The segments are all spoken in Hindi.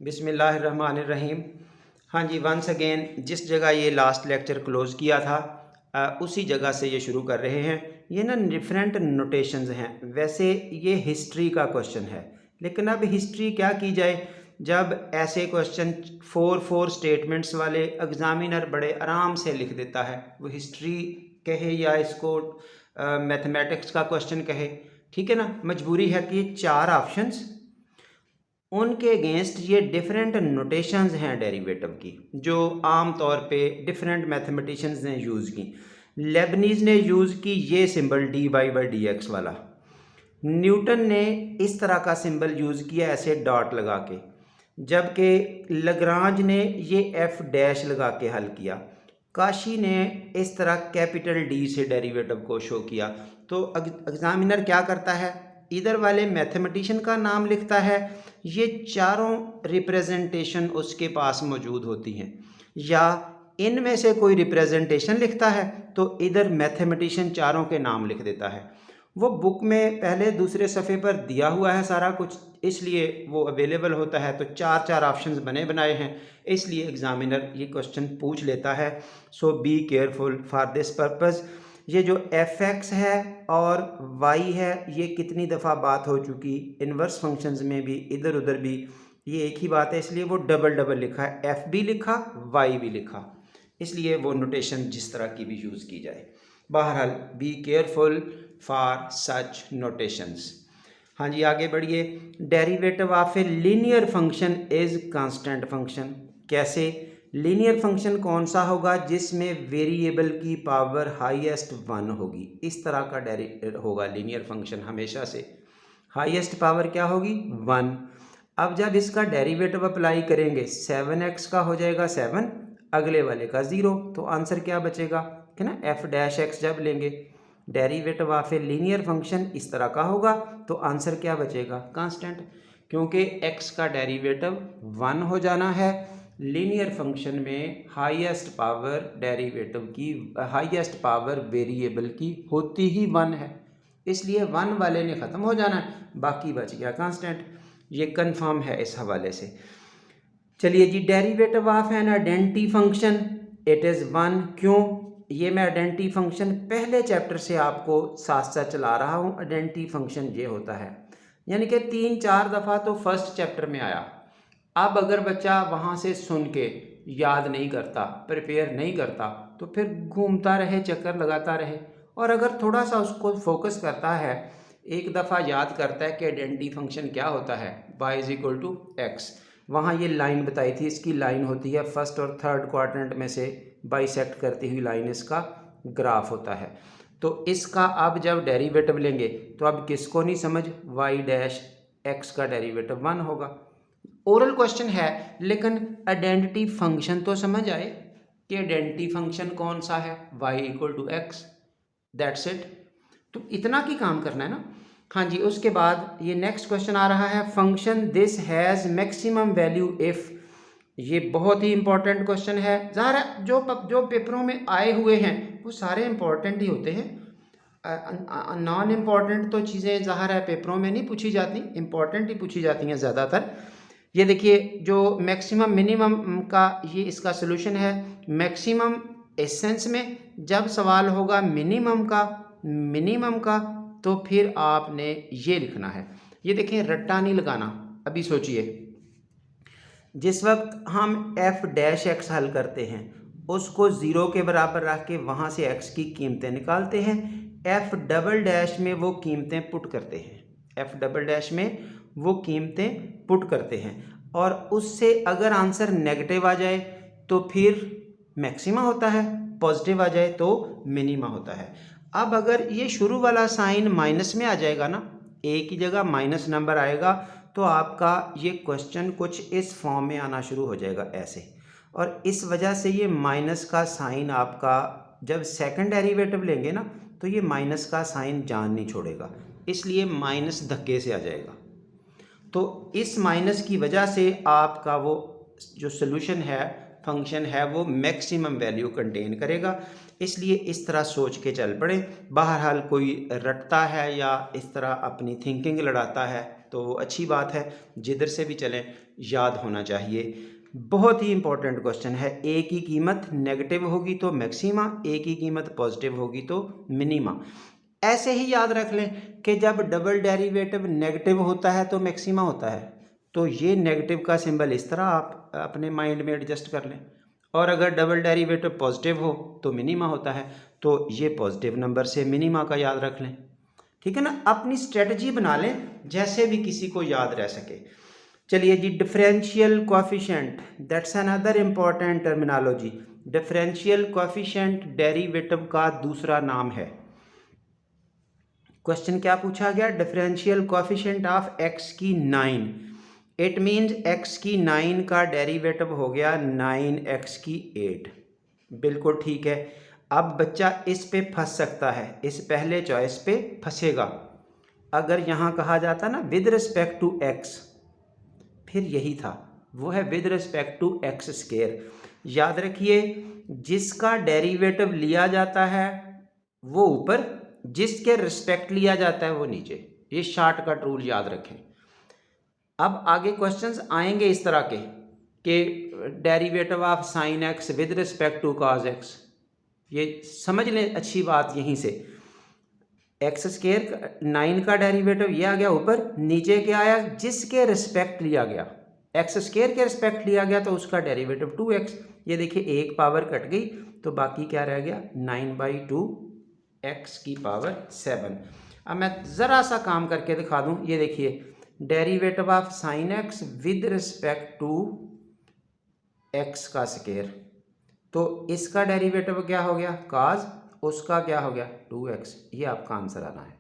बिस्मिल्लाहिर्रहमानिर्रहीम। हाँ जी, वंस अगेन जिस जगह ये लास्ट लेक्चर क्लोज़ किया था उसी जगह से ये शुरू कर रहे हैं। ये ना डिफरेंट नोटेशंस हैं। वैसे ये हिस्ट्री का क्वेश्चन है, लेकिन अब हिस्ट्री क्या की जाए जब ऐसे क्वेश्चन 4 स्टेटमेंट्स वाले एग्ज़ामिनर बड़े आराम से लिख देता है। वो हिस्ट्री कहे या इसको मैथमेटिक्स का क्वेश्चन कहे, ठीक है ना। मजबूरी है कि 4 ऑप्शंस उनके अगेंस्ट ये डिफरेंट नोटेशंस हैं डेरिवेटिव की, जो आम तौर पे डिफरेंट मैथमेटिशियंस ने यूज़ की। लेबनीज़ ने यूज़ की ये सिंबल dy/dx वाला। न्यूटन ने इस तरह का सिंबल यूज़ किया ऐसे डॉट लगा के, जबकि लगरांज ने ये एफ डैश लगा के हल किया। काशी ने इस तरह कैपिटल डी से डेरिवेटिव को शो किया। तो एग्जामिनर क्या करता है, इधर वाले मैथमेटिशियन का नाम लिखता है, ये चारों रिप्रेजेंटेशन उसके पास मौजूद होती हैं, या इनमें से कोई रिप्रेजेंटेशन लिखता है तो इधर मैथमेटिशियन चारों के नाम लिख देता है। वो बुक में पहले दूसरे सफ़े पर दिया हुआ है सारा कुछ, इसलिए वो अवेलेबल होता है। तो 4 ऑप्शंस बने बनाए हैं, इसलिए एग्जामिनर ये क्वेश्चन पूछ लेता है। So be careful for this purpose. ये जो एफ एक्स है और वाई है, ये कितनी दफ़ा बात हो चुकी इनवर्स फंक्शंस में भी, इधर उधर भी ये एक ही बात है, इसलिए वो डबल लिखा है। एफ भी लिखा, वाई भी लिखा, इसलिए वो नोटेशन जिस तरह की भी यूज़ की जाए। बहरहाल B careful for such notations. हाँ जी, आगे बढ़िए। Derivative of a linear function is constant function. कैसे? लीनियर फंक्शन कौन सा होगा जिसमें वेरिएबल की पावर हाईएस्ट 1 होगी। इस तरह का होगा लीनियर फंक्शन हमेशा से। हाईएस्ट पावर क्या होगी? 1। अब जब इसका डेरिवेटिव अप्लाई करेंगे 7x का हो जाएगा 7, अगले वाले का 0, तो आंसर क्या बचेगा है ना। एफ डैश एक्स जब लेंगे derivative of a linear function इस तरह का होगा, तो आंसर क्या बचेगा? कांस्टेंट, क्योंकि x का डेरिवेटिव 1 हो जाना है। लीनियर फंक्शन में हाईएस्ट पावर डेरिवेटिव की, हाईएस्ट पावर वेरिएबल की होती ही 1 है, इसलिए 1 वाले ने ख़त्म हो जाना है, बाकी बच गया कांस्टेंट। ये कंफर्म है इस हवाले से। चलिए जी, derivative of an identity function it is 1। क्यों? ये मैं आइडेंटिटी फंक्शन पहले चैप्टर से आपको साथ साथ चला रहा हूँ। आइडेंटिटी फंक्शन ये होता है, यानी कि 3-4 दफ़ा तो फर्स्ट चैप्टर में आया। अब अगर बच्चा वहाँ से सुन के याद नहीं करता, प्रिपेयर नहीं करता, तो फिर घूमता रहे, चक्कर लगाता रहे। और अगर थोड़ा सा उसको फोकस करता है, एक दफ़ा याद करता है कि आइडेंटिटी फंक्शन क्या होता है, y=x। वहाँ ये लाइन बताई थी, इसकी लाइन होती है फर्स्ट और थर्ड क्वाड्रेंट में से बाइसेक्ट करती हुई लाइन, इसका ग्राफ होता है। तो इसका अब जब डेरिवेटिव लेंगे तो अब किसको नहीं समझ, y' का डेरिवेटिव 1 होगा। ओरल क्वेश्चन है, लेकिन आइडेंटिटी फंक्शन तो समझ आए कि आइडेंटिटी फंक्शन कौन सा है, y=x, दैट्स इट। तो इतना की काम करना है ना। हाँ जी, उसके बाद ये नेक्स्ट क्वेश्चन आ रहा है, function this has maximum value if. ये बहुत ही इंपॉर्टेंट क्वेश्चन है। ज़ाहिर है जो पेपरों में आए हुए हैं वो सारे इंपॉर्टेंट ही होते हैं। नॉन इम्पॉर्टेंट तो चीज़ें ज़ाहिर है पेपरों में नहीं पूछी जाती, इंपॉर्टेंट ही पूछी जाती हैं ज़्यादातर। ये देखिए, जो मैक्सिमम मिनिमम का ये इसका सोल्यूशन है। मैक्सिमम एसेंस में जब सवाल होगा मिनिमम का तो फिर आपने ये लिखना है। ये देखिए, रट्टा नहीं लगाना। अभी सोचिए, जिस वक्त हम एफ डैश एक्स हल करते हैं उसको 0 के बराबर रख के वहाँ से एक्स की कीमतें निकालते हैं, एफ डबल डैश में वो कीमतें पुट करते हैं, एफ डबल डैश में वो कीमतें पुट करते हैं, और उससे अगर आंसर नेगेटिव आ जाए तो फिर मैक्सिमा होता है, पॉजिटिव आ जाए तो मिनिमा होता है। अब अगर ये शुरू वाला साइन माइनस में आ जाएगा ना, ए की जगह माइनस नंबर आएगा, तो आपका ये क्वेश्चन कुछ इस फॉर्म में आना शुरू हो जाएगा ऐसे। और इस वजह से ये माइनस का साइन आपका जब सेकंड डेरिवेटिव लेंगे ना, तो ये माइनस का साइन जान नहीं छोड़ेगा, इसलिए माइनस धक्के से आ जाएगा। तो इस माइनस की वजह से आपका वो जो सोल्यूशन है, फंक्शन है, वो मैक्सिमम वैल्यू कंटेन करेगा, इसलिए इस तरह सोच के चल पड़े। बहरहाल कोई रटता है या इस तरह अपनी थिंकिंग लड़ाता है तो वो अच्छी बात है, जिधर से भी चलें याद होना चाहिए। बहुत ही इंपॉर्टेंट क्वेश्चन है। ए की कीमत नेगेटिव होगी तो मैक्सिमा, ए की कीमत पॉजिटिव होगी तो मिनिमा। ऐसे ही याद रख लें कि जब डबल डेरिवेटिव नेगेटिव होता है तो मैक्सिमा होता है, तो ये नेगेटिव का सिंबल इस तरह आप अपने माइंड में एडजस्ट कर लें। और अगर डबल डेरिवेटिव पॉजिटिव हो तो मिनिमा होता है, तो ये पॉजिटिव नंबर से मिनिमा का याद रख लें। ठीक है ना, अपनी स्ट्रेटजी बना लें जैसे भी किसी को याद रह सके। चलिए जी, differential coefficient, that's another important terminology. Differential coefficient derivative का दूसरा नाम है। क्वेश्चन क्या पूछा गया? डिफरेंशियल कोएफिशिएंट ऑफ एक्स की 9। इट मीन्स एक्स की 9 का डेरिवेटिव हो गया 9x की 8। बिल्कुल ठीक है। अब बच्चा इस पे फंस सकता है, इस पहले चॉइस पे फंसेगा। अगर यहाँ कहा जाता ना विद रिस्पेक्ट टू एक्स, फिर यही था, वो है with respect to x square. याद रखिए, जिसका डेरिवेटिव लिया जाता है वो ऊपर, जिसके रिस्पेक्ट लिया जाता है वो नीचे। ये शॉर्टकट रूल याद रखें। अब आगे क्वेश्चंस आएंगे इस तरह के कि derivative of sine x with respect to cos x. ये समझ लें अच्छी बात यहीं से। एक्स स्क्वायर 9 का डेरिवेटिव ये आ गया ऊपर, नीचे क्या आया? जिसके रिस्पेक्ट लिया गया, एक्स स्क्वायर के रिस्पेक्ट लिया गया तो उसका डेरिवेटिव 2x। ये देखिए एक पावर कट गई तो बाकी क्या रह गया? 9/2 x की पावर 7। अब मैं ज़रा सा काम करके दिखा दूं। ये देखिए, derivative of sine x with respect to x का स्क्वायर, तो इसका डेरिवेटिव क्या हो गया? cos, उसका क्या हो गया? 2x। ये आपका आंसर आना है।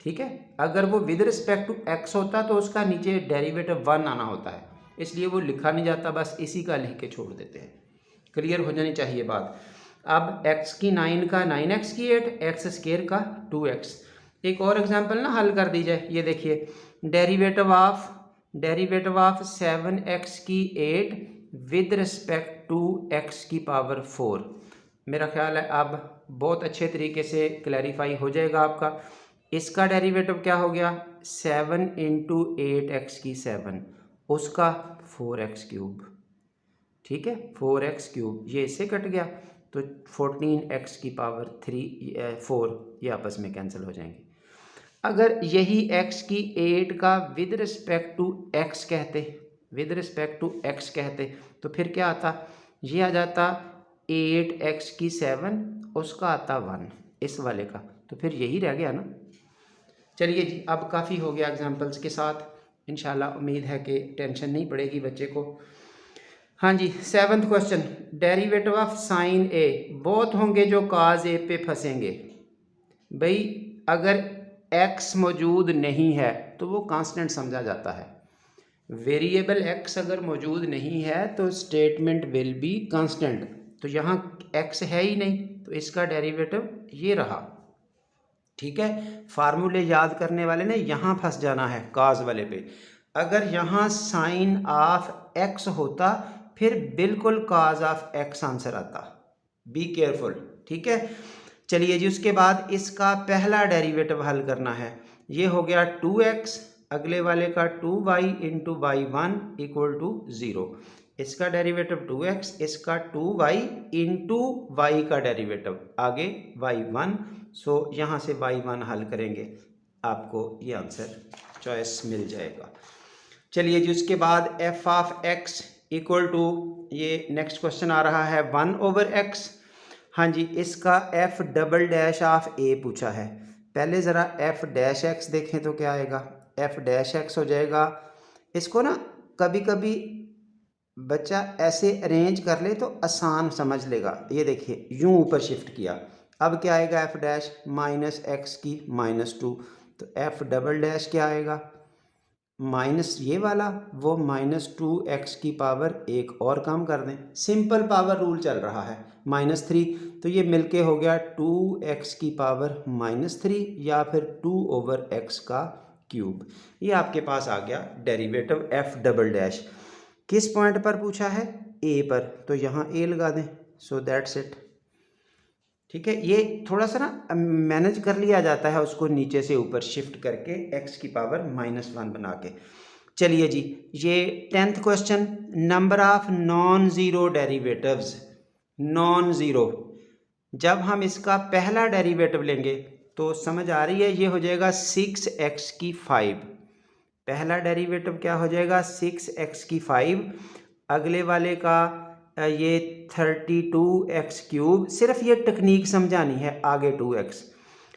ठीक है, अगर वो विद रिस्पेक्ट टू x होता तो उसका नीचे डेरिवेटिव 1 आना होता है, इसलिए वो लिखा नहीं जाता, बस इसी का लिख के छोड़ देते हैं। क्लियर हो जानी चाहिए बात। अब x की 9 का 9x की 8, एक्स स्क्वायर का 2x। एक और एग्जांपल ना हल कर दी जाए। ये देखिए, डेरिवेटिव ऑफ 7x की 8 विद रिस्पेक्ट टू x की पावर 4। मेरा ख्याल है अब बहुत अच्छे तरीके से क्लैरिफाई हो जाएगा आपका। इसका डेरिवेटिव क्या हो गया? 7 × 8x की 7, उसका 4x क्यूब। ठीक है, 4x क्यूब, ये इससे कट गया तो 14x की पावर 4, ये आपस में कैंसिल हो जाएंगे। अगर यही x की 8 का विद रिस्पेक्ट टू x कहते तो फिर क्या आता? ये आ जाता 8x की 7, उसका आता 1 इस वाले का, तो फिर यही रह गया ना। चलिए जी, अब काफ़ी हो गया एग्जांपल्स के साथ। इंशाल्लाह उम्मीद है कि टेंशन नहीं पड़ेगी बच्चे को। हाँ जी, 7th question, derivative of sine A. बहुत होंगे जो काज ए पे फंसेंगे। भाई अगर x मौजूद नहीं है तो वो कांस्टेंट समझा जाता है। वेरिएबल x अगर मौजूद नहीं है तो स्टेटमेंट विल बी कांस्टेंट। तो यहाँ x है ही नहीं तो इसका डेरिवेटिव ये रहा। ठीक है, फार्मूले याद करने वाले ने यहाँ फंस जाना है काज वाले पे। अगर यहाँ साइन ऑफ x होता फिर बिल्कुल काज ऑफ x आंसर आता। Be careful. ठीक है, चलिए जी, उसके बाद इसका पहला डेरिवेटिव हल करना है। ये हो गया 2x, अगले वाले का 2y × y1 = 0। इसका डेरिवेटिव 2x, इसका 2y × y का डेरिवेटिव आगे y1। सो यहाँ से y1 हल करेंगे, आपको ये आंसर चॉइस मिल जाएगा। चलिए जी, उसके बाद f ऑफ x = ये नेक्स्ट क्वेश्चन आ रहा है 1/x। हाँ जी, इसका f" ऑफ a पूछा है। पहले ज़रा f' देखें तो क्या आएगा? f' हो जाएगा। इसको ना कभी कभी बच्चा ऐसे अरेंज कर ले तो आसान समझ लेगा। ये देखिए, यूं ऊपर शिफ्ट किया, अब क्या आएगा? f' -x की -2, तो f" क्या आएगा? माइनस ये वाला, वो -2x की पावर एक और काम कर दें, सिंपल पावर रूल चल रहा है, -3, तो ये मिलके हो गया 2x की पावर -3 या फिर 2/x का क्यूब। ये आपके पास आ गया डेरिवेटिव f'। किस पॉइंट पर पूछा है? a पर, तो यहाँ a लगा दें। So that's it. ठीक है, ये थोड़ा सा ना मैनेज कर लिया जाता है उसको नीचे से ऊपर शिफ्ट करके एक्स की पावर -1 बना के। चलिए जी, ये 10th question, number of non zero derivatives. Non zero, जब हम इसका पहला डेरिवेटिव लेंगे तो समझ आ रही है, ये हो जाएगा 6x की 5। पहला डेरिवेटिव क्या हो जाएगा, 6x की 5। अगले वाले का ये 32x³। सिर्फ ये टेक्निक समझानी है, आगे 2x।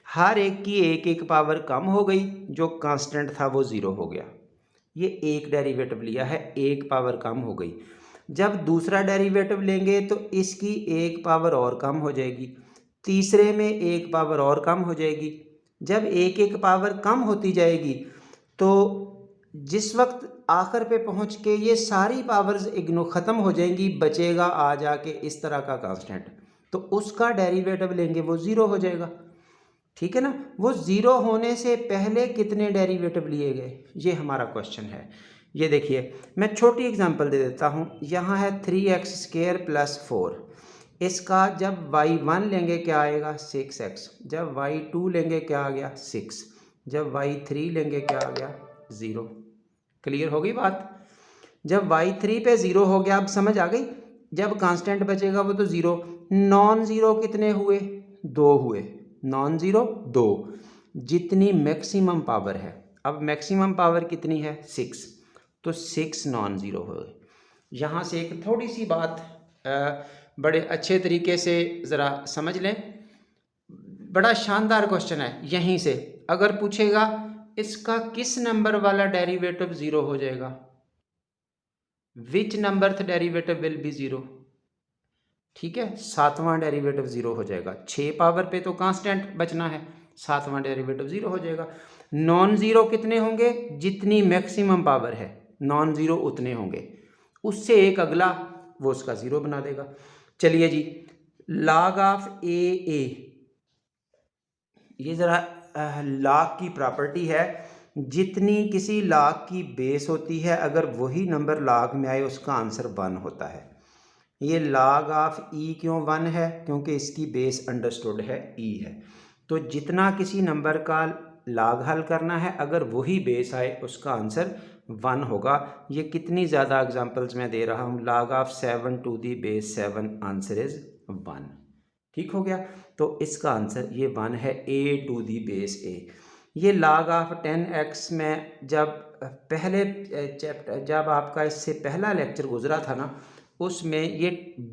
हर एक की एक एक पावर कम हो गई, जो कांस्टेंट था वो ज़ीरो हो गया। ये एक डेरिवेटिव लिया है, एक पावर कम हो गई। जब दूसरा डेरिवेटिव लेंगे तो इसकी एक पावर और कम हो जाएगी, तीसरे में एक पावर और कम हो जाएगी। जब एक एक पावर कम होती जाएगी तो जिस वक्त आखिर पे पहुंच के ये सारी पावर्स इग्नो ख़त्म हो जाएंगी, बचेगा आ जाके इस तरह का कांस्टेंट, तो उसका डेरिवेटिव लेंगे वो ज़ीरो हो जाएगा। ठीक है ना, वो ज़ीरो होने से पहले कितने डेरिवेटिव लिए गए, ये हमारा क्वेश्चन है। ये देखिए, मैं छोटी एग्जांपल दे देता हूँ। यहाँ है 3x² + 4। इसका जब y1 लेंगे क्या आएगा, 6x। जब y2 लेंगे क्या आ गया, 6। जब y3 लेंगे क्या आ गया, 0। क्लियर हो गई बात। जब y3 पे 0 हो गया, अब समझ आ गई। जब कांस्टेंट बचेगा वो तो 0। नॉन ज़ीरो कितने हुए, 2 हुए। नॉन ज़ीरो 2, जितनी मैक्सिमम पावर है। अब मैक्सिमम पावर कितनी है, 6, तो 6 नॉन ज़ीरो हो गए। यहाँ से एक थोड़ी सी बात बड़े अच्छे तरीके से ज़रा समझ लें। बड़ा शानदार क्वेश्चन है। यहीं से अगर पूछेगा इसका किस नंबर वाला डेरिवेटिव 0 हो जाएगा, विच नंबरथ डेरिवेटिव विल बी 0। ठीक है, 7वां डेरिवेटिव 0 हो जाएगा। 6 पावर पे तो कांस्टेंट बचना है, 7वां डेरिवेटिव 0 हो जाएगा। नॉन ज़ीरो कितने होंगे, जितनी मैक्सिमम पावर है नॉन ज़ीरो उतने होंगे, उससे एक अगला वो उसका 0 बना देगा। चलिए जी, log ऑफ ए, ये ज़रा log की प्रॉपर्टी है। जितनी किसी log की बेस होती है, अगर वही नंबर log में आए उसका आंसर 1 होता है। ये log ऑफ ई क्यों 1 है, क्योंकि इसकी बेस अंडरस्टूड है ई है। तो जितना किसी नंबर का log हल करना है, अगर वही बेस आए उसका आंसर 1 होगा। ये कितनी ज़्यादा एग्जांपल्स मैं दे रहा हूँ। log of 7 to the base 7, answer is 1। ठीक हो गया, तो इसका आंसर ये 1 है, a to the base a। ये log ऑफ 10x में जब पहले चैप्टर, जब आपका इससे पहला लेक्चर गुजरा था ना, उसमें ये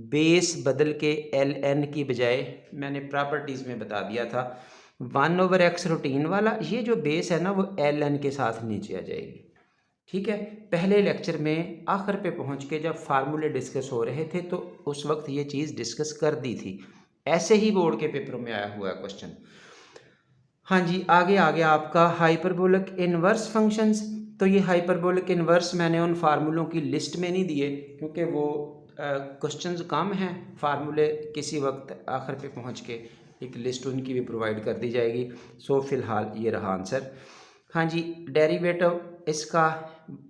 बेस बदल के ln की बजाय मैंने प्रॉपर्टीज़ में बता दिया था 1/x रूटीन वाला। ये जो बेस है ना वो ln के साथ नीचे आ जाएगी। ठीक है, पहले लेक्चर में आखिर पे पहुंच के जब फार्मूले डिस्कस हो रहे थे तो उस वक्त ये चीज़ डिस्कस कर दी थी। ऐसे ही बोर्ड के पेपरों में आया हुआ है क्वेश्चन। हाँ जी, आगे आ गया आपका हाइपरबोलिक इनवर्स फंक्शंस। तो ये हाइपरबोलिक इनवर्स मैंने उन फार्मूलों की लिस्ट में नहीं दिए, क्योंकि वो क्वेश्चंस कम हैं। फार्मूले किसी वक्त आखिर पे पहुंच के एक लिस्ट उनकी भी प्रोवाइड कर दी जाएगी। सो फिलहाल ये रहा आंसर। हाँ जी, डेरिवेटिव इसका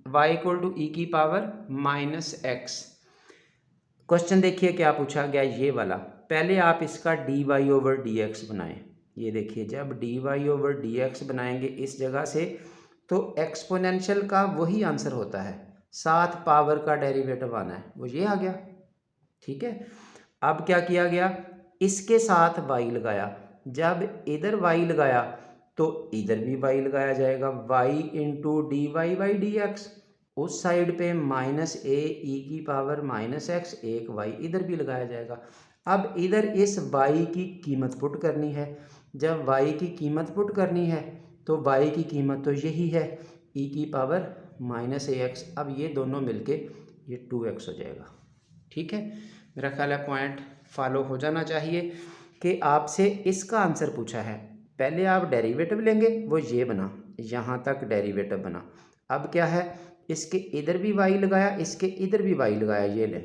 y = e की पावर -x। क्वेश्चन देखिए क्या पूछा गया, ये वाला। पहले आप इसका dy/dx बनाएं। ये देखिए, जब dy/dx बनाएंगे इस जगह से, तो एक्सपोनेंशियल का वही आंसर होता है, 7 पावर का डेरिवेटिव आना है, वो ये आ गया। ठीक है, अब क्या किया गया, इसके साथ y लगाया। जब इधर y लगाया तो इधर भी y लगाया जाएगा, y × dy/dx। उस साइड पे -a e की पावर -x, एक y इधर भी लगाया जाएगा। अब इधर इस y की कीमत पुट करनी है। जब y की कीमत पुट करनी है तो y की कीमत तो यही है, e की पावर -ax। अब ये दोनों मिलके ये 2x हो जाएगा। ठीक है, मेरा ख्याल है पॉइंट फॉलो हो जाना चाहिए कि आपसे इसका आंसर पूछा है। पहले आप डेरिवेटिव लेंगे, वो ये बना, यहाँ तक डेरिवेटिव बना। अब क्या है, इसके इधर भी y लगाया, इसके इधर भी y लगाया, ये ले,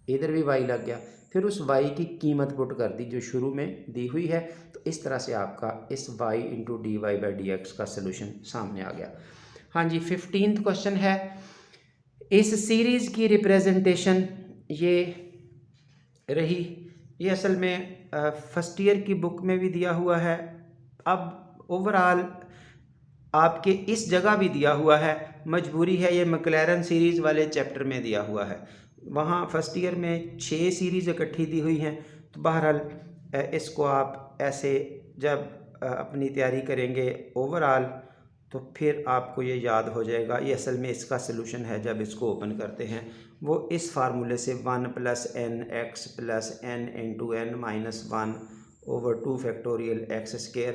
इधर भी y लग गया। फिर उस y की कीमत पुट कर दी जो शुरू में दी हुई है। तो इस तरह से आपका इस y × dy/dx का सलूशन सामने आ गया। हाँ जी, 15th क्वेश्चन है, इस सीरीज़ की रिप्रेजेंटेशन ये रही ये असल में फर्स्ट ईयर की बुक में भी दिया हुआ है। अब ओवरऑल आपके इस जगह भी दिया हुआ है, मजबूरी है ये मैक्लैरन सीरीज़ वाले चैप्टर में दिया हुआ है। वहाँ फर्स्ट ईयर में 6 सीरीज़ इकट्ठी दी हुई हैं। तो बहरहाल इसको आप ऐसे जब अपनी तैयारी करेंगे ओवरऑल, तो फिर आपको ये याद हो जाएगा। ये असल में इसका सलूशन है, जब इसको ओपन करते हैं वो इस फार्मूले से 1 + n(x + n(n)-1 / 2 फैक्टोरियल x²।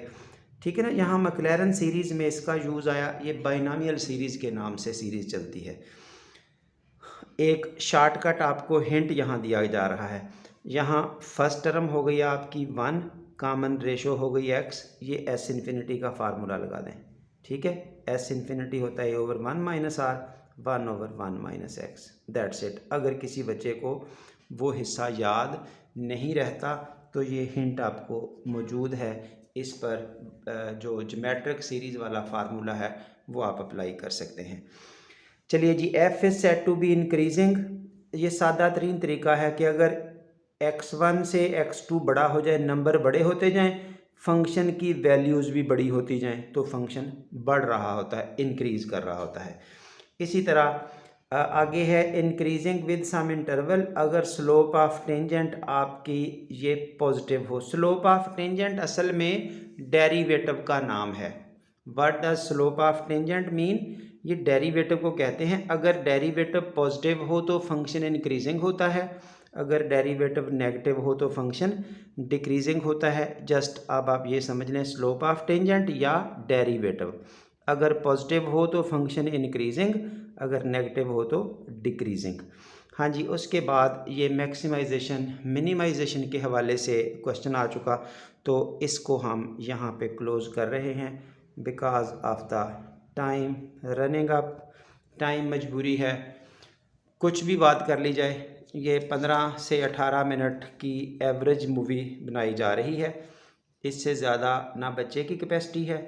ठीक है ना। यहाँ मैक्लैरन सीरीज़ में इसका यूज़ आया। ये बाइनॉमियल सीरीज़ के नाम से सीरीज़ चलती है। एक शॉर्टकट आपको हिंट यहाँ दिया जा रहा है। यहाँ फर्स्ट टर्म हो गई आपकी 1, कॉमन रेशो हो गई x। ये s इन्फिनिटी का फार्मूला लगा दें। ठीक है, s इन्फिनिटी होता है a/1 - r, 1/1 - x। That's it. अगर किसी बच्चे को वो हिस्सा याद नहीं रहता तो ये हिंट आपको मौजूद है। इस पर जो ज्योमेट्रिक सीरीज़ वाला फार्मूला है वो आप अप्लाई कर सकते हैं। चलिए जी, f is said to be increasing. ये सादा तरीन तरीका है कि अगर x1 से x2 बड़ा हो जाए, नंबर बड़े होते जाएं, फंक्शन की वैल्यूज़ भी बड़ी होती जाएं, तो फंक्शन बढ़ रहा होता है, इंक्रीज़ कर रहा होता है। इसी तरह आगे है इंक्रीजिंग विद सम इंटरवल। अगर स्लोप ऑफ टेंजेंट आपकी ये पॉजिटिव हो। स्लोप ऑफ टेंजेंट असल में डेरिवेटिव का नाम है। What does slope of tangent mean? ये डेरिवेटिव को कहते हैं। अगर डेरिवेटिव पॉजिटिव हो तो फंक्शन इंक्रीजिंग होता है, अगर डेरिवेटिव नेगेटिव हो तो फंक्शन डिक्रीजिंग होता है। जस्ट अब आप ये समझ लें, स्लोप ऑफ टेंजेंट या डेरिवेटिव, अगर पॉजिटिव हो तो फंक्शन इंक्रीजिंग, अगर नेगेटिव हो तो डिक्रीजिंग। हाँ जी, उसके बाद ये मैक्सिमाइजेशन मिनिमाइजेशन के हवाले से क्वेश्चन आ चुका, तो इसको हम यहाँ पे क्लोज़ कर रहे हैं because of the time running up. Time मजबूरी है, कुछ भी बात कर ली जाए। ये 15 से 18 मिनट की एवरेज मूवी बनाई जा रही है। इससे ज़्यादा ना बच्चे की कैपेसिटी है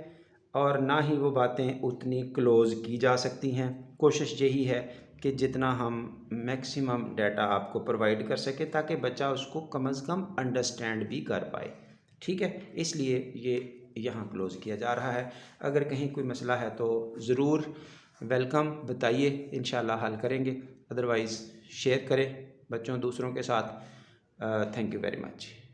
और ना ही वो बातें उतनी क्लोज़ की जा सकती हैं। कोशिश यही है कि जितना हम मैक्सिमम डाटा आपको प्रोवाइड कर सके ताकि बच्चा उसको कम से कम अंडरस्टैंड भी कर पाए। ठीक है, इसलिए ये यहाँ क्लोज़ किया जा रहा है। अगर कहीं कोई मसला है तो ज़रूर वेलकम बताइए, इंशाल्लाह हल करेंगे। अदरवाइज़ शेयर करें बच्चों दूसरों के साथ। Thank you very much.